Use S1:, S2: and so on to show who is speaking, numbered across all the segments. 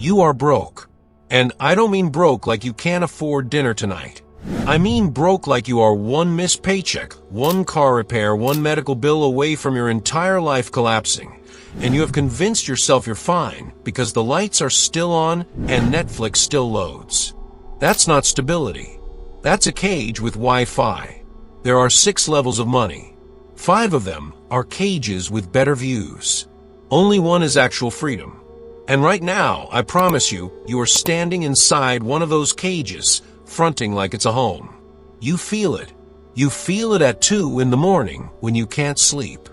S1: You are broke. And I don't mean broke like you can't afford dinner tonight. I mean broke like you are one missed paycheck, one car repair, one medical bill away from your entire life collapsing. And you have convinced yourself you're fine because the lights are still on and Netflix still loads. That's not stability. That's a cage with Wi-Fi. There are 6 levels of money. 5 of them are cages with better views. Only one is actual freedom. And right now, I promise you, you are standing inside one of those cages, fronting like it's a home. You feel it. You feel it at 2 in the morning when you can't sleep.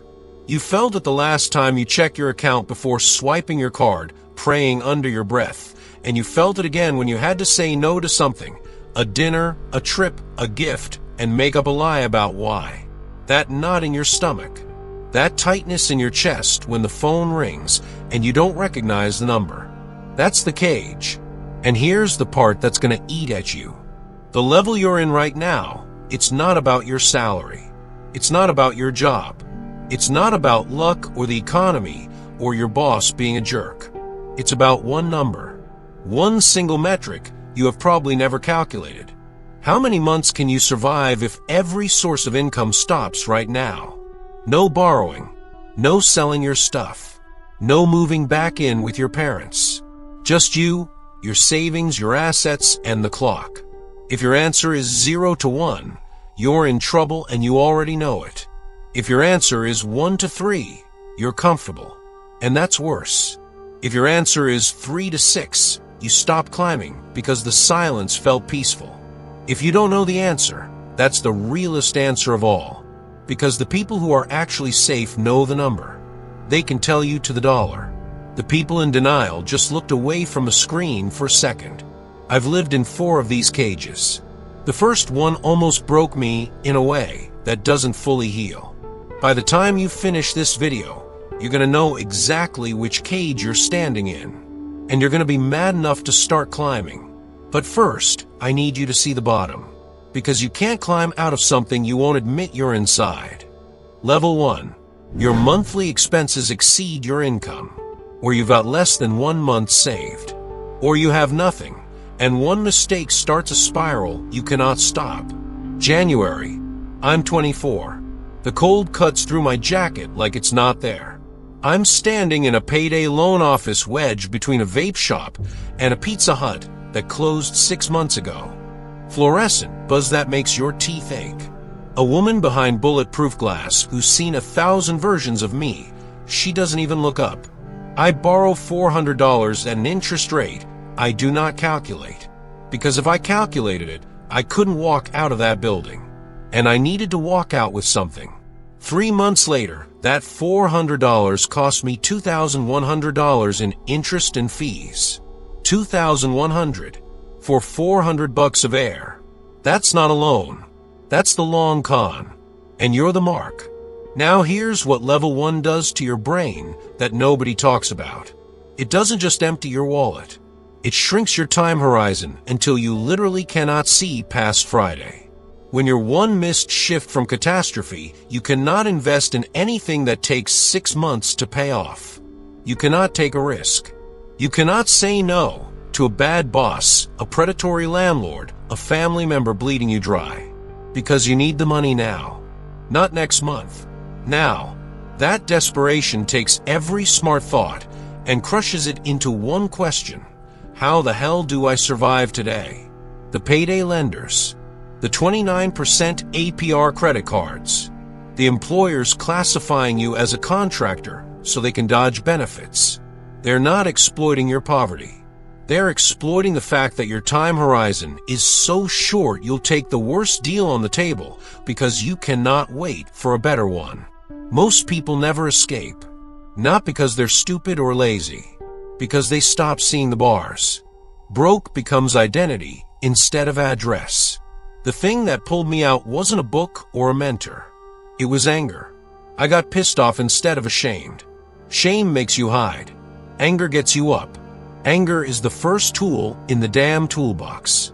S1: You felt it the last time you checked your account before swiping your card, praying under your breath. And you felt it again when you had to say no to something, a dinner, a trip, a gift, and make up a lie about why. That knot in your stomach. That tightness in your chest when the phone rings and you don't recognize the number. That's the cage. And here's the part that's gonna eat at you. The level you're in right now, it's not about your salary. It's not about your job. It's not about luck or the economy or your boss being a jerk. It's about one number. One single metric you have probably never calculated. How many months can you survive if every source of income stops right now? No borrowing, no selling your stuff, no moving back in with your parents. Just you, your savings, your assets, and the clock. If your answer is 0 to 1, you're in trouble and you already know it. If your answer is 1 to 3, you're comfortable. And that's worse. If your answer is 3 to 6, you stop climbing because the silence felt peaceful. If you don't know the answer, that's the realest answer of all. Because the people who are actually safe know the number. They can tell you to the dollar. The people in denial just looked away from a screen for a second. I've lived in 4 of these cages. The first one almost broke me in a way that doesn't fully heal. By the time you finish this video, you're gonna know exactly which cage you're standing in. And you're gonna be mad enough to start climbing. But first, I need you to see the bottom. Because you can't climb out of something you won't admit you're inside. Level 1. Your monthly expenses exceed your income. Or you've got less than 1 month saved. Or you have nothing, and one mistake starts a spiral you cannot stop. January. I'm 24. The cold cuts through my jacket like it's not there. I'm standing in a payday loan office wedged between a vape shop and a Pizza Hut that closed 6 months ago. Fluorescent buzz that makes your teeth ache. A woman behind bulletproof glass who's seen 1,000 versions of me. She doesn't even look up. I borrow $400 at an interest rate I do not calculate. Because if I calculated it, I couldn't walk out of that building. And I needed to walk out with something. 3 months later, that $400 cost me $2,100 in interest and fees. $2,100. For $400 of air. That's not a loan. That's the long con. And you're the mark. Now here's what level 1 does to your brain that nobody talks about. It doesn't just empty your wallet. It shrinks your time horizon until you literally cannot see past Friday. When you're one missed shift from catastrophe, you cannot invest in anything that takes 6 months to pay off. You cannot take a risk. You cannot say no to a bad boss, a predatory landlord, a family member bleeding you dry. Because you need the money now. Not next month. Now. That desperation takes every smart thought and crushes it into one question. How the hell do I survive today? The payday lenders. The 29% APR credit cards. The employers classifying you as a contractor so they can dodge benefits. They're not exploiting your poverty. They're exploiting the fact that your time horizon is so short you'll take the worst deal on the table because you cannot wait for a better one. Most people never escape. Not because they're stupid or lazy. Because they stop seeing the bars. Broke becomes identity instead of address. The thing that pulled me out wasn't a book or a mentor. It was anger. I got pissed off instead of ashamed. Shame makes you hide. Anger gets you up. Anger is the first tool in the damn toolbox.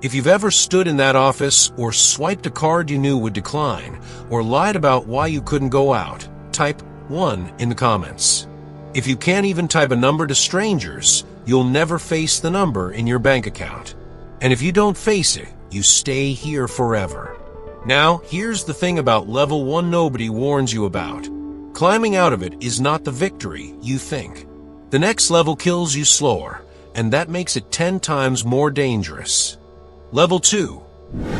S1: If you've ever stood in that office or swiped a card you knew would decline or lied about why you couldn't go out, type 1 in the comments. If you can't even type a number to strangers, you'll never face the number in your bank account. And if you don't face it, you stay here forever. Now, here's the thing about level 1 nobody warns you about. Climbing out of it is not the victory you think. The next level kills you slower, and that makes it 10 times more dangerous. Level 2.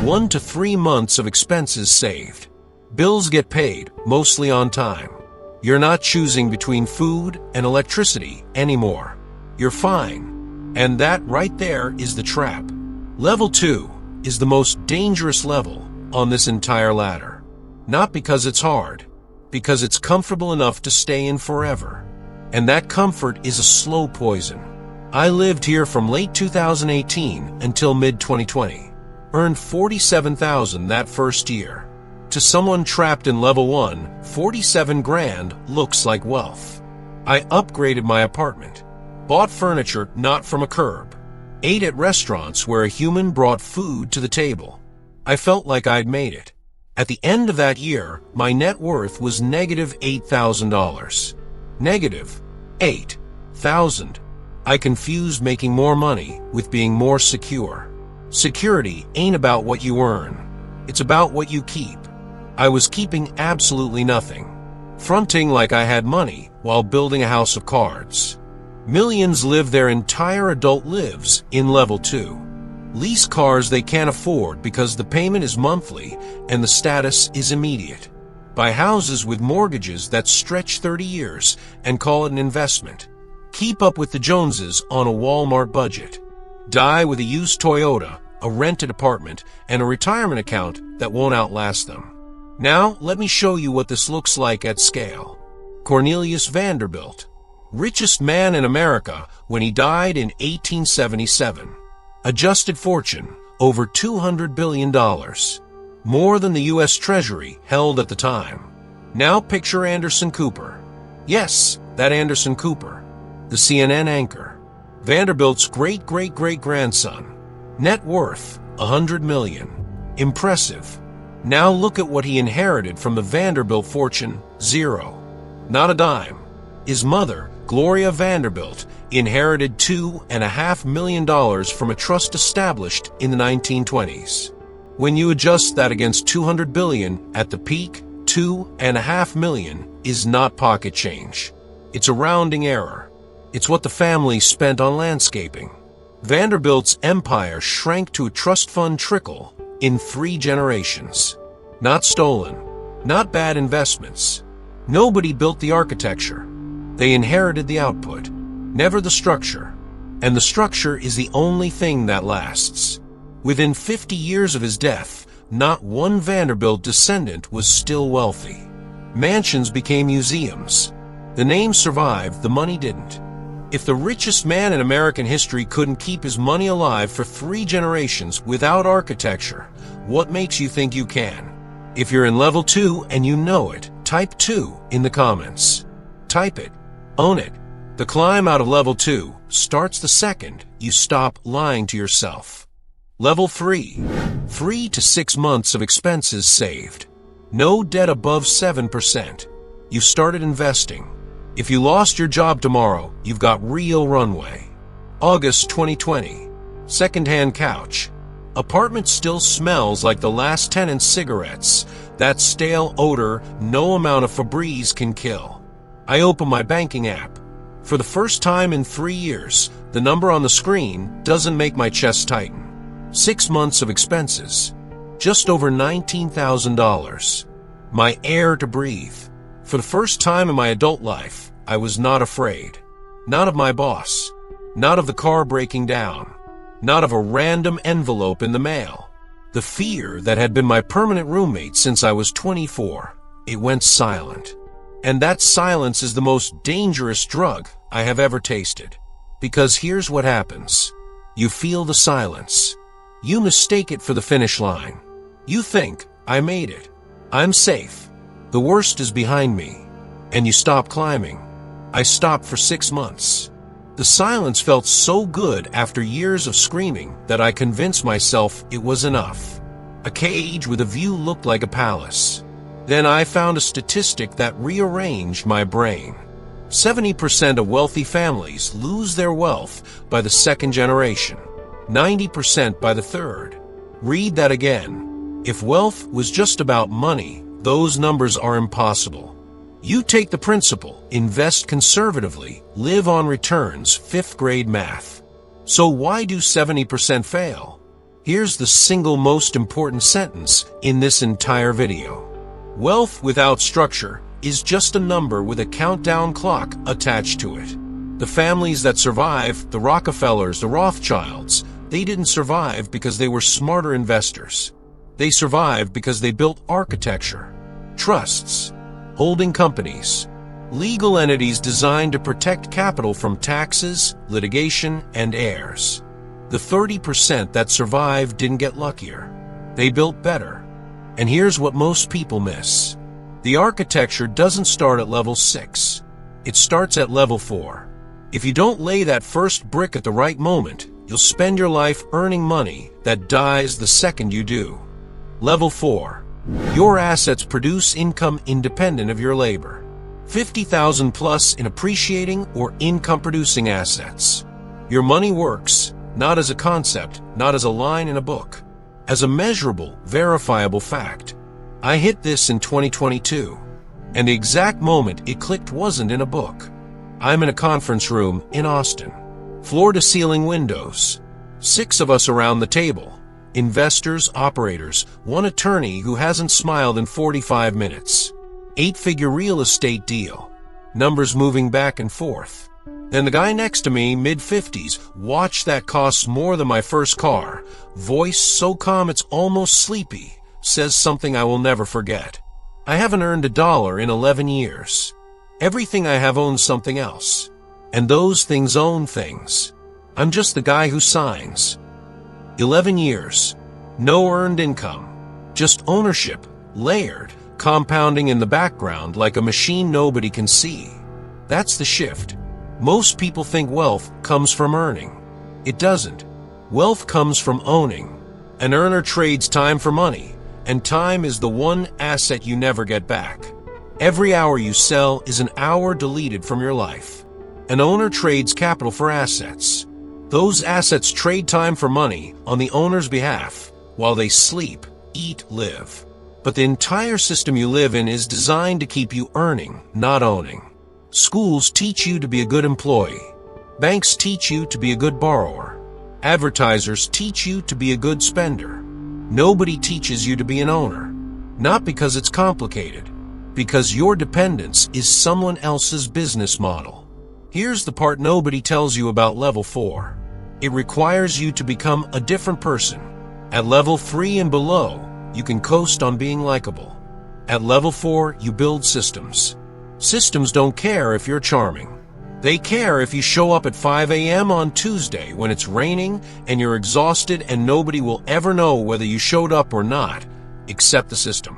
S1: 1 to 3 months of expenses saved. Bills get paid, mostly on time. You're not choosing between food and electricity anymore. You're fine. And that right there is the trap. Level 2 is the most dangerous level on this entire ladder. Not because it's hard, because it's comfortable enough to stay in forever. And that comfort is a slow poison. I lived here from late 2018 until mid-2020. Earned $47,000 that first year. To someone trapped in level 1, 47 grand looks like wealth. I upgraded my apartment. Bought furniture not from a curb. Ate at restaurants where a human brought food to the table. I felt like I'd made it. At the end of that year, my net worth was negative $8,000. Negative $8,000. I confused making more money with being more secure. Security ain't about what you earn. It's about what you keep. I was keeping absolutely nothing. Fronting like I had money while building a house of cards. Millions live their entire adult lives in level 2. Lease cars they can't afford because the payment is monthly and the status is immediate. Buy houses with mortgages that stretch 30 years and call it an investment. Keep up with the Joneses on a Walmart budget. Die with a used Toyota, a rented apartment, and a retirement account that won't outlast them. Now, let me show you what this looks like at scale. Cornelius Vanderbilt, richest man in America when he died in 1877. Adjusted fortune, over $200 billion. More than the U.S. Treasury held at the time. Now picture Anderson Cooper. Yes, that Anderson Cooper, the CNN anchor. Vanderbilt's great-great-great-grandson. Net worth, $100 million. Impressive. Now look at what he inherited from the Vanderbilt fortune, zero. Not a dime. His mother, Gloria Vanderbilt, inherited $2.5 million from a trust established in the 1920s. When you adjust that against $200 billion at the peak, $2.5 million is not pocket change. It's a rounding error. It's what the family spent on landscaping. Vanderbilt's empire shrank to a trust fund trickle in 3 generations. Not stolen, not bad investments. Nobody built the architecture. They inherited the output, never the structure. And the structure is the only thing that lasts. Within 50 years of his death, not one Vanderbilt descendant was still wealthy. Mansions became museums. The name survived, the money didn't. If the richest man in American history couldn't keep his money alive for 3 generations without architecture, what makes you think you can? If you're in level 2 and you know it, type 2 in the comments. Type it. Own it. The climb out of level 2 starts the second you stop lying to yourself. Level 3. 3 to 6 months of expenses saved. No debt above 7%. You've started investing. If you lost your job tomorrow, you've got real runway. August 2020. Secondhand couch. Apartment still smells like the last tenant's cigarettes. That stale odor no amount of Febreze can kill. I open my banking app. For the first time in 3 years, the number on the screen doesn't make my chest tighten. 6 months of expenses. Just over $19,000. My air to breathe. For the first time in my adult life, I was not afraid. Not of my boss. Not of the car breaking down. Not of a random envelope in the mail. The fear that had been my permanent roommate since I was 24, it went silent. And that silence is the most dangerous drug I have ever tasted. Because here's what happens. You feel the silence. You mistake it for the finish line. You think, I made it. I'm safe. The worst is behind me. And you stop climbing. I stopped for 6 months. The silence felt so good after years of screaming that I convinced myself it was enough. A cage with a view looked like a palace. Then I found a statistic that rearranged my brain. 70% of wealthy families lose their wealth by the second generation, 90% by the third. Read that again. If wealth was just about money, those numbers are impossible. You take the principle, invest conservatively, live on returns, 5th grade math. So why do 70% fail? Here's the single most important sentence in this entire video. Wealth without structure is just a number with a countdown clock attached to it. The families that survive, the Rockefellers, the Rothschilds, they didn't survive because they were smarter investors. They survived because they built architecture, trusts, holding companies, legal entities designed to protect capital from taxes, litigation, and heirs. The 30% that survived didn't get luckier. They built better. And here's what most people miss. The architecture doesn't start at level 6. It starts at level 4. If you don't lay that first brick at the right moment, you'll spend your life earning money that dies the second you do. Level 4. Your assets produce income independent of your labor. 50,000 plus in appreciating or income-producing assets. Your money works, not as a concept, not as a line in a book, as a measurable, verifiable fact. I hit this in 2022, and the exact moment it clicked wasn't in a book. I'm in a conference room in Austin. Floor-to-ceiling windows. 6 of us around the table. Investors, operators, one attorney who hasn't smiled in 45 minutes. 8-figure real estate deal. Numbers moving back and forth. Then the guy next to me, mid-50s, watch that costs more than my first car. Voice so calm it's almost sleepy. Says something I will never forget. I haven't earned $1 in 11 years. Everything I have owns something else. And those things own things. I'm just the guy who signs. 11 years. No earned income. Just ownership, layered, compounding in the background like a machine nobody can see. That's the shift. Most people think wealth comes from earning. It doesn't. Wealth comes from owning. An earner trades time for money, and time is the one asset you never get back. Every hour you sell is an hour deleted from your life. An owner trades capital for assets. Those assets trade time for money on the owner's behalf while they sleep, eat, live. But the entire system you live in is designed to keep you earning, not owning. Schools teach you to be a good employee. Banks teach you to be a good borrower. Advertisers teach you to be a good spender. Nobody teaches you to be an owner. Not because it's complicated, because your dependence is someone else's business model. Here's the part nobody tells you about level 4. It requires you to become a different person. At level 3 and below, you can coast on being likable. At level 4, you build systems. Systems don't care if you're charming. They care if you show up at 5 a.m. on Tuesday when it's raining and you're exhausted and nobody will ever know whether you showed up or not, except the system.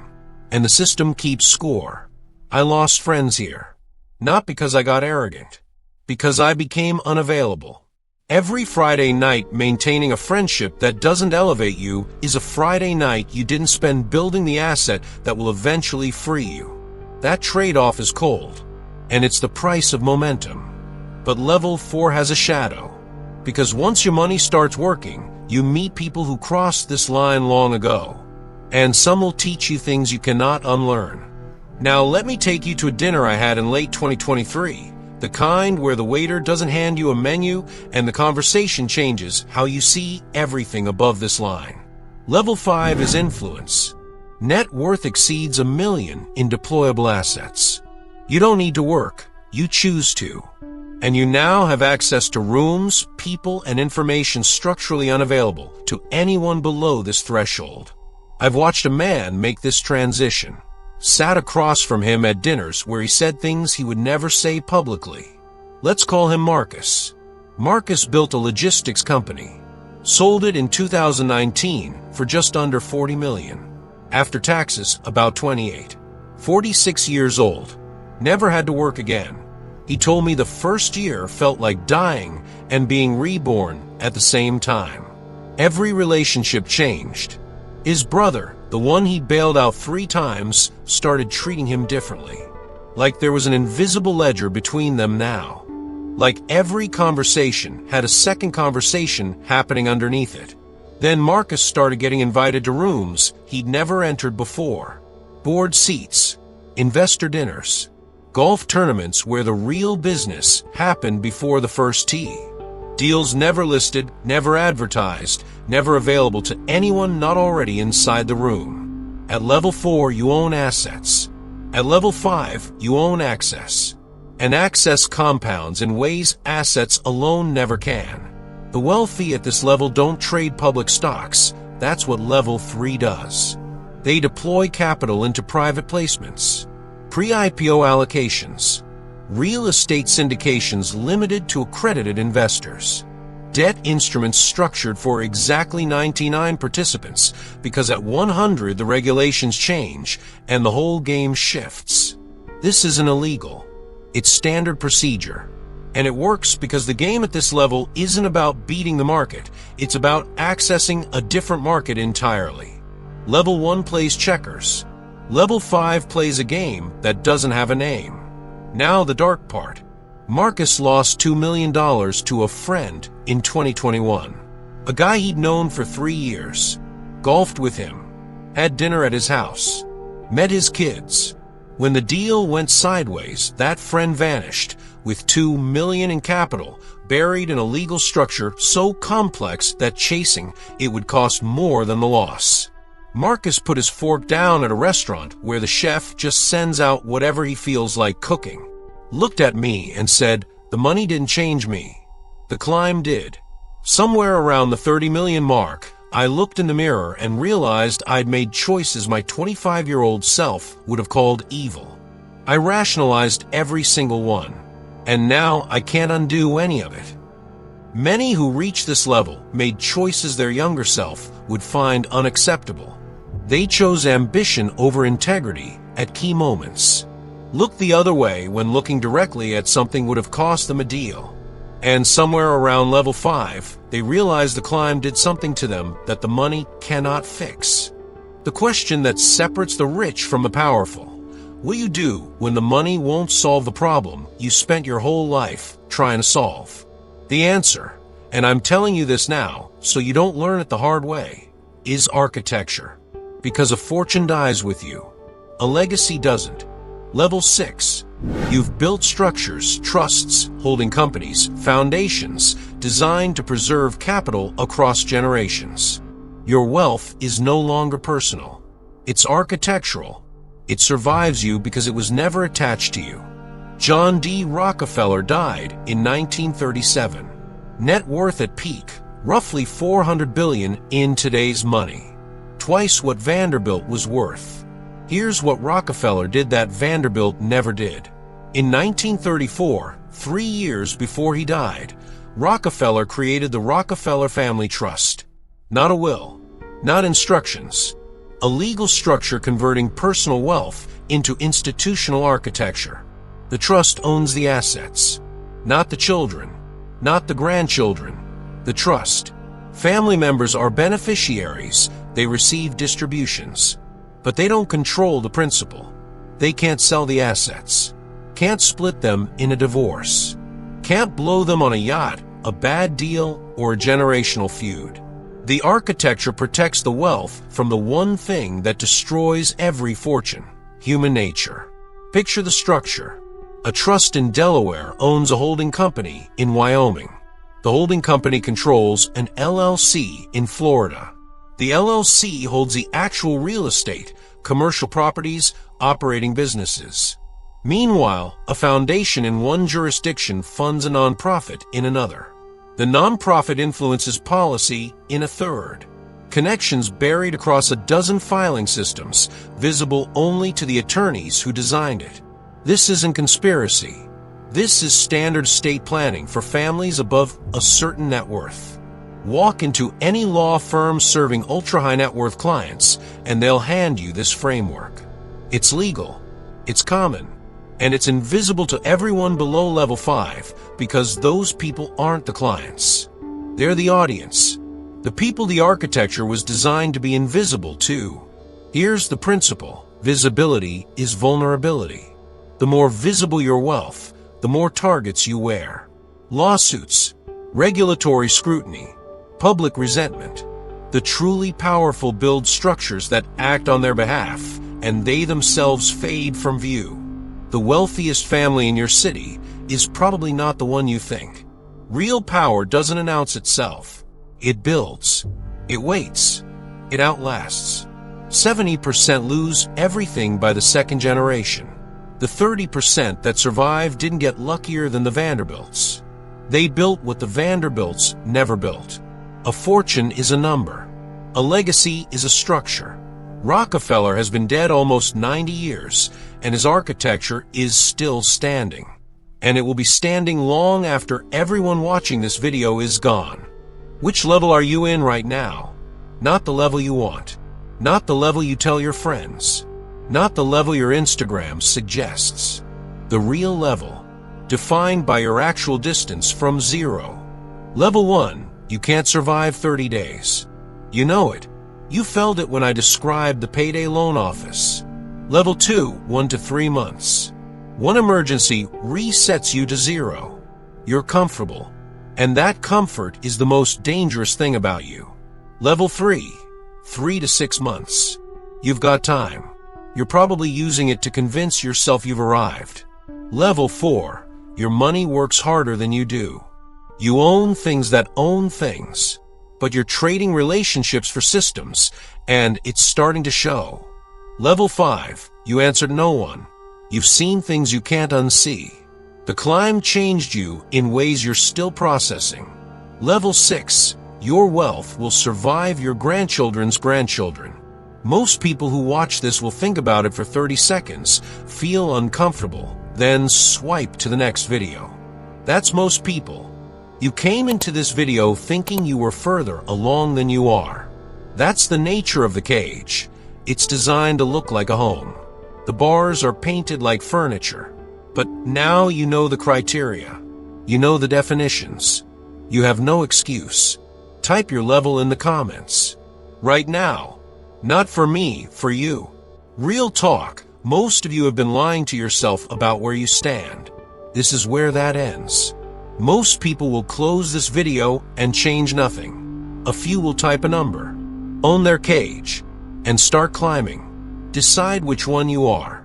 S1: And the system keeps score. I lost friends here. Not because I got arrogant. Because I became unavailable. Every Friday night maintaining a friendship that doesn't elevate you is a Friday night you didn't spend building the asset that will eventually free you. That trade-off is cold, and it's the price of momentum. But level 4 has a shadow, because once your money starts working, you meet people who crossed this line long ago, and some will teach you things you cannot unlearn. Now let me take you to a dinner I had in late 2023, the kind where the waiter doesn't hand you a menu and the conversation changes how you see everything above this line. Level 5 is influence. Net worth exceeds $1 million in deployable assets. You don't need to work, you choose to. And you now have access to rooms, people, and information structurally unavailable to anyone below this threshold. I've watched a man make this transition. Sat across from him at dinners where he said things he would never say publicly. Let's call him Marcus. Marcus built a logistics company. Sold it in 2019 for just under $40 million. After taxes, about 28. 46 years old. Never had to work again. He told me the first year felt like dying and being reborn at the same time. Every relationship changed. His brother, the one he bailed out 3 times, started treating him differently. Like there was an invisible ledger between them now. Like every conversation had a second conversation happening underneath it. Then Marcus started getting invited to rooms he'd never entered before. Board seats, investor dinners, golf tournaments where the real business happened before the first tee. Deals never listed, never advertised, never available to anyone not already inside the room. At level 4, you own assets. At level 5, you own access. And access compounds in ways assets alone never can. The wealthy at this level don't trade public stocks. That's what level 3 does. They deploy capital into private placements, pre-IPO allocations, real estate syndications limited to accredited investors, debt instruments structured for exactly 99 participants, because at 100 the regulations change and the whole game shifts. This isn't illegal. It's standard procedure. And it works because the game at this level isn't about beating the market. It's about accessing a different market entirely. Level 1 plays checkers. Level 5 plays a game that doesn't have a name. Now the dark part. Marcus lost $2 million to a friend in 2021. A guy he'd known for 3 years. Golfed with him. Had dinner at his house. Met his kids. When the deal went sideways, that friend vanished, with $2 million in capital, buried in a legal structure so complex that chasing it would cost more than the loss. Marcus put his fork down at a restaurant where the chef just sends out whatever he feels like cooking. Looked at me and said, "The money didn't change me. The climb did." Somewhere around the 30 million mark, I looked in the mirror and realized I'd made choices my 25-year-old self would have called evil. I rationalized every single one, and now I can't undo any of it. Many who reach this level made choices their younger self would find unacceptable. They chose ambition over integrity at key moments. Looked the other way when looking directly at something would have cost them a deal. And somewhere around level 5, they realized the climb did something to them that the money cannot fix. The question that separates the rich from the powerful. What do you do when the money won't solve the problem you spent your whole life trying to solve? The answer, and I'm telling you this now so you don't learn it the hard way, is architecture. Because a fortune dies with you. A legacy doesn't. Level 6. You've built structures, trusts, holding companies, foundations, designed to preserve capital across generations. Your wealth is no longer personal. It's architectural. It survives you because it was never attached to you. John D. Rockefeller died in 1937. Net worth at peak, roughly $400 billion in today's money. Twice what Vanderbilt was worth. Here's what Rockefeller did that Vanderbilt never did. In 1934, 3 years before he died, Rockefeller created the Rockefeller Family Trust. Not a will, not instructions. A legal structure converting personal wealth into institutional architecture. The trust owns the assets, not the children, not the grandchildren. The trust. Family members are beneficiaries. They receive distributions. But they don't control the principal. They can't sell the assets. Can't split them in a divorce. Can't blow them on a yacht, a bad deal, or a generational feud. The architecture protects the wealth from the one thing that destroys every fortune: human nature. Picture the structure. A trust in Delaware owns a holding company in Wyoming. The holding company controls an LLC in Florida. The LLC holds the actual real estate, commercial properties, operating businesses. Meanwhile, a foundation in one jurisdiction funds a nonprofit in another. The nonprofit influences policy in a third. Connections buried across a dozen filing systems, visible only to the attorneys who designed it. This isn't conspiracy. This is standard estate planning for families above a certain net worth. Walk into any law firm serving ultra-high net worth clients, and they'll hand you this framework. It's legal, it's common, and it's invisible to everyone below level 5 because those people aren't the clients. They're the audience. The people the architecture was designed to be invisible to. Here's the principle. Visibility is vulnerability. The more visible your wealth, the more targets you wear. Lawsuits, regulatory scrutiny, public resentment. The truly powerful build structures that act on their behalf, and they themselves fade from view. The wealthiest family in your city is probably not the one you think. Real power doesn't announce itself. It builds. It waits. It outlasts. 70% lose everything by the second generation. The 30% that survived didn't get luckier than the Vanderbilts. They built what the Vanderbilts never built. A fortune is a number. A legacy is a structure. Rockefeller has been dead almost 90 years, and his architecture is still standing. And it will be standing long after everyone watching this video is gone. Which level are you in right now? Not the level you want. Not the level you tell your friends. Not the level your Instagram suggests. The real level, defined by your actual distance from zero. Level 1, you can't survive 30 days. You know it. You felt it when I described the payday loan office. Level 2, 1 to 3 months. One emergency resets you to zero. You're comfortable. And that comfort is the most dangerous thing about you. Level 3, 3 to 6 months. You've got time. You're probably using it to convince yourself you've arrived. Level 4, your money works harder than you do. You own things that own things, but you're trading relationships for systems, and it's starting to show. Level 5, you answered no one. You've seen things you can't unsee. The climb changed you in ways you're still processing. Level 6, your wealth will survive your grandchildren's grandchildren. Most people who watch this will think about it for 30 seconds, feel uncomfortable, then swipe to the next video. That's most people. You came into this video thinking you were further along than you are. That's the nature of the cage. It's designed to look like a home. The bars are painted like furniture. But now you know the criteria. You know the definitions. You have no excuse. Type your level in the comments. Right now. Not for me, for you. Real talk, most of you have been lying to yourself about where you stand. This is where that ends. Most people will close this video and change nothing. A few will type a number, own their cage, and start climbing. Decide which one you are.